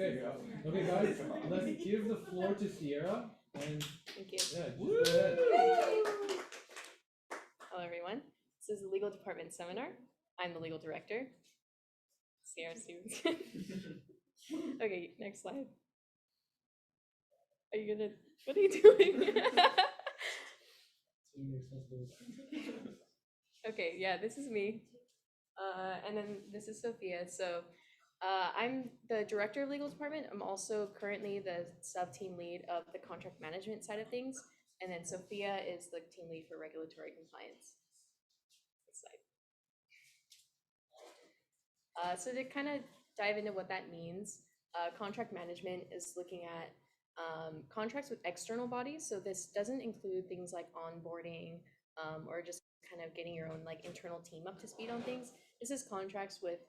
Okay, okay, guys, let's give the floor to Sierra. And Thank you. yeah, just go ahead. Hello, everyone. This is the Legal Department Seminar. I'm the Legal Director, Sierra Stevenson. Okay, next slide. Are you gonna, what are you doing? Okay, yeah, this is me. And then this is Sophia. So I'm the Director of Legal Department. I'm also currently the sub-team lead of the contract management side of things. And then Sophia is the team lead for regulatory compliance. Next slide. So to kind of dive into what that means, contract management is looking at contracts with external bodies. So this doesn't include things like onboarding or just kind of getting your own like internal team up to speed on things. This is contracts with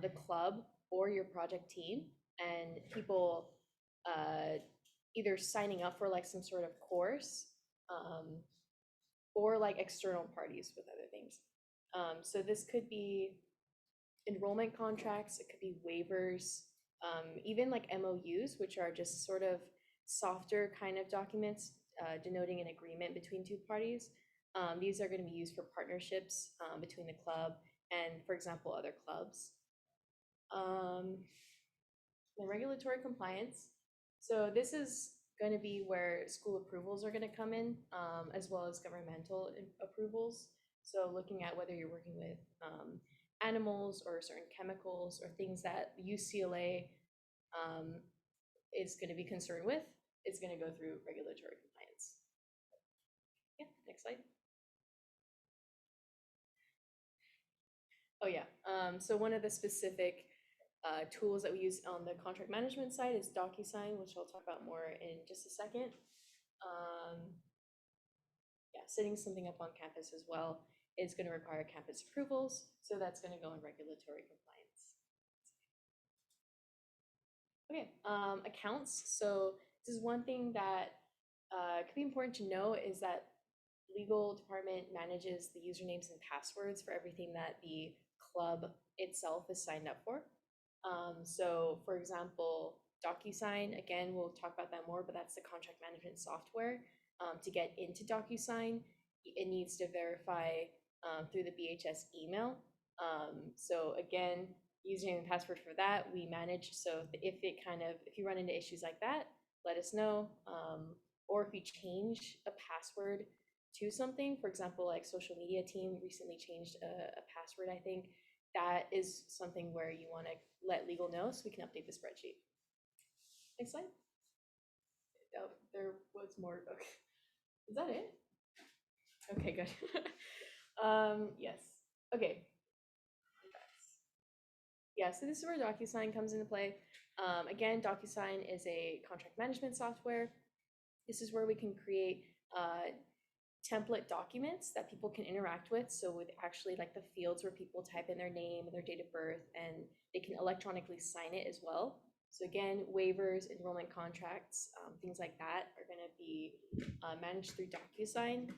the club or your project team and people either signing up for like some sort of course or like external parties with other things. So this could be enrollment contracts, it could be waivers, even like MOUs, which are just sort of softer kind of documents denoting an agreement between two parties. These are going to be used for partnerships between the club and, for example, other clubs. The regulatory compliance. So this is going to be where school approvals are going to come in, as well as governmental approvals. So looking at whether you're working with animals or certain chemicals or things that UCLA is going to be concerned with, is going to go through regulatory compliance. Yeah, next slide. Oh yeah, so one of the specific tools that we use on the contract management side is DocuSign, which I'll talk about more in just a second. Yeah, setting something up on campus as well is going to require campus approvals, so that's going to go in regulatory compliance. Okay, accounts. So this is one thing that could be important to know is that legal department manages the usernames and passwords for everything that the club itself is signed up for. So for example, DocuSign, again, we'll talk about that more, but that's the contract management software. To get into DocuSign, it needs to verify through the BHS email. So again, username and password for that we manage. So if you run into issues like that, let us know. Or if you change a password to something, for example, like social media team recently changed a password, I think, that is something where you want to let legal know so we can update the spreadsheet. Next slide. Oh, there was more. Okay. Is that it? Okay, good. Yes. Okay. Yeah, so this is where DocuSign comes into play. Again, DocuSign is a contract management software. This is where we can create template documents that people can interact with. So with actually like the fields where people type in their name and their date of birth, and they can electronically sign it as well. So again, waivers, enrollment contracts, things like that are going to be managed through DocuSign.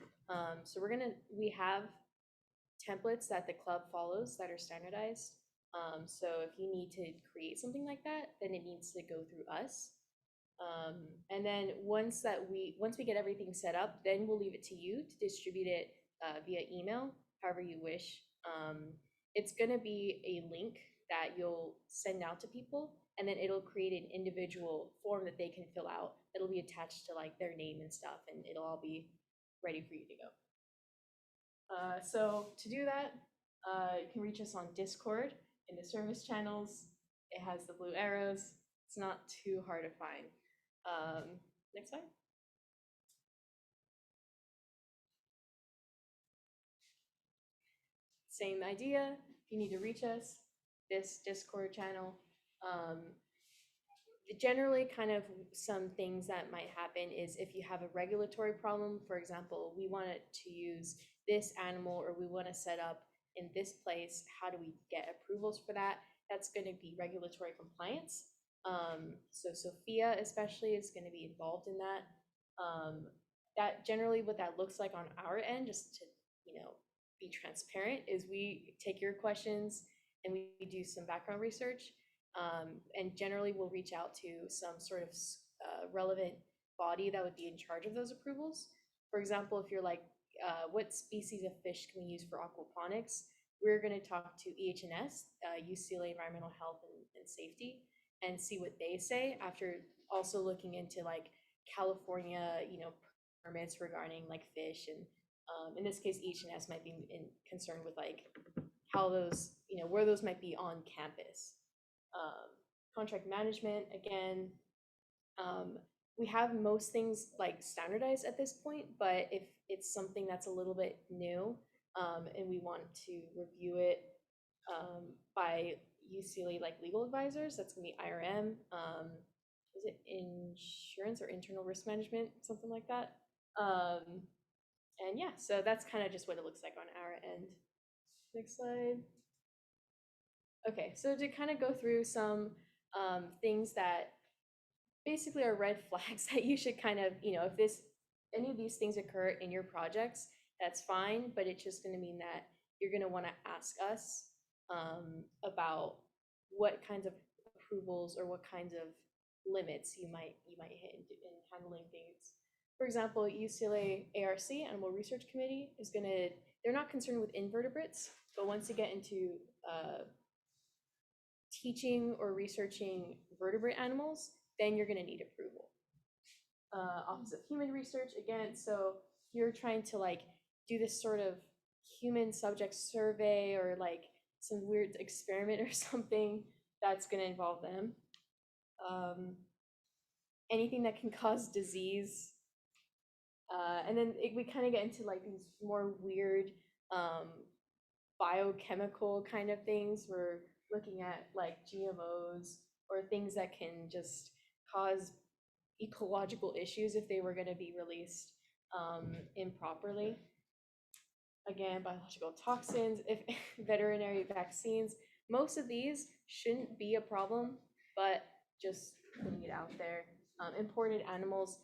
So we have templates that the club follows that are standardized. So if you need to create something like that, then it needs to go through us. And then once we get everything set up, then we'll leave it to you to distribute it via email, however you wish. It's going to be a link that you'll send out to people, and then it'll create an individual form that they can fill out. It'll be attached to like their name and stuff, and it'll all be ready for you to go. So to do that, you can reach us on Discord in the service channels. It has the blue arrows. It's not too hard to find. Next slide. Same idea. If you need to reach us, this Discord channel. Generally, kind of some things that might happen is if you have a regulatory problem, for example, we want to use this animal or we want to set up in this place, how do we get approvals for that? That's going to be regulatory compliance. So Sophia especially is going to be involved in that. That generally what that looks like on our end, just to be transparent, is we take your questions and we do some background research, And generally we'll reach out to some sort of relevant body that would be in charge of those approvals. For example, if you're like, what species of fish can we use for aquaponics? We're going to talk to EH&S, UCLA Environmental Health and Safety, and see what they say after also looking into like California, permits regarding like fish. And in this case, EH&S might be concerned with like how those, where those might be on campus. Um, Contract management, again, we have most things like standardized at this point, but if it's something that's a little bit new, and we want to review it by UCLA like legal advisors, that's gonna be IRM. Is it insurance or internal risk management, something like that? Um, and yeah, so that's kind of just what it looks like on our end. Next slide. Okay, so to kind of go through some things that basically are red flags that you should kind of, if any of these things occur in your projects, that's fine, but it's just going to mean that you're going to want to ask us about what kinds of approvals or what kinds of limits you might hit in handling things. For example, UCLA ARC, Animal Research Committee, they're not concerned with invertebrates, but once you get into teaching or researching vertebrate animals, then you're going to need approval. Office of Human Research, again, so you're trying to like do this sort of human subject survey or like some weird experiment or something, that's going to involve them. Anything that can cause disease. And then we kind of get into like these more weird biochemical kind of things. We're looking at like GMOs or things that can just cause ecological issues if they were going to be released improperly. Again, biological toxins, if veterinary vaccines, most of these shouldn't be a problem, but just putting it out there. Imported animals,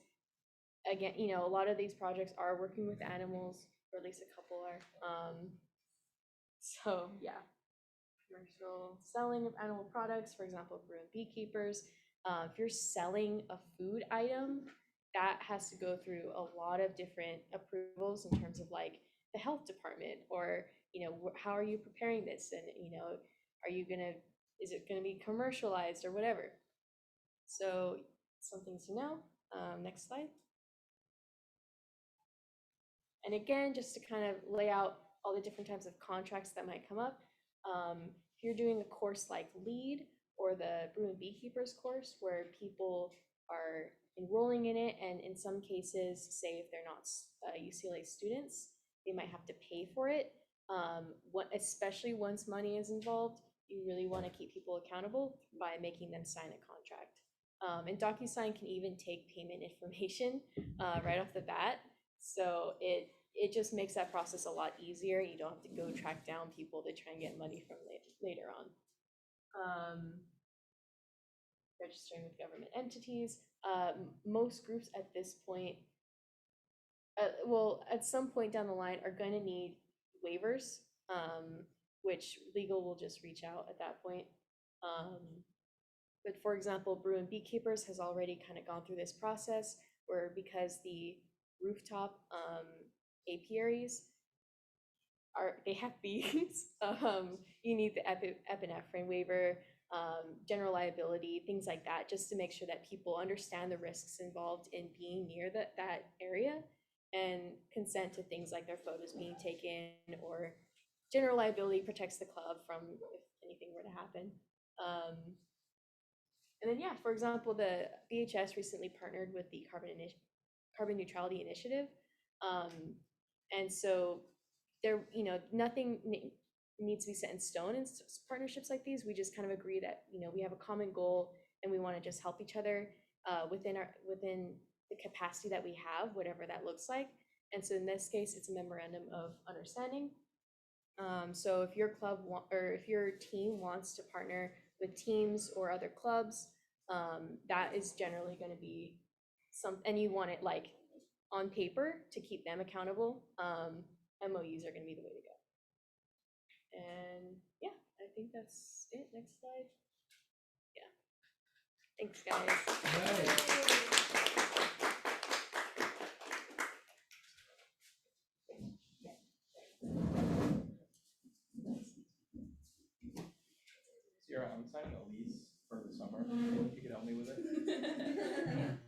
again, a lot of these projects are working with animals, or at least a couple are. So yeah, commercial selling of animal products, for example, brew and beekeepers. If you're selling a food item, that has to go through a lot of different approvals in terms of like the health department, or how are you preparing this, and is it gonna be commercialized or whatever. So some things to know. Next slide. And again, just to kind of lay out all the different types of contracts that might come up. If you're doing a course like LEAD or the Brew and Beekeepers course, where people are enrolling in it, and in some cases, say if they're not UCLA students, they might have to pay for it. Especially once money is involved, you really want to keep people accountable by making them sign a contract. And DocuSign can even take payment information right off the bat. So it just makes that process a lot easier. You don't have to go track down people to try and get money from later on. Registering with government entities. Most groups at this point, well, at some point down the line, are going to need waivers, which legal will just reach out at that point. But for example, Brew and Beekeepers has already kind of gone through this process where, because the rooftop apiaries they have bees, you need the epinephrine waiver, general liability, things like that, just to make sure that people understand the risks involved in being near that area, and consent to things like their photos being taken, or general liability protects the club from if anything were to happen. And then, yeah, for example, the BHS recently partnered with the Carbon Neutrality Initiative. And so nothing needs to be set in stone in partnerships like these. We just kind of agree that, we have a common goal, and we want to just help each other within the capacity that we have, whatever that looks like. And so in this case, it's a memorandum of understanding. So if your club or if your team wants to partner with teams or other clubs, that is generally going to be and you want it like on paper to keep them accountable. MOUs are going to be the way to go. And yeah, I think that's it. Next slide. Thanks, guys. Sierra, I'm signing a lease for the summer. You could help me with it.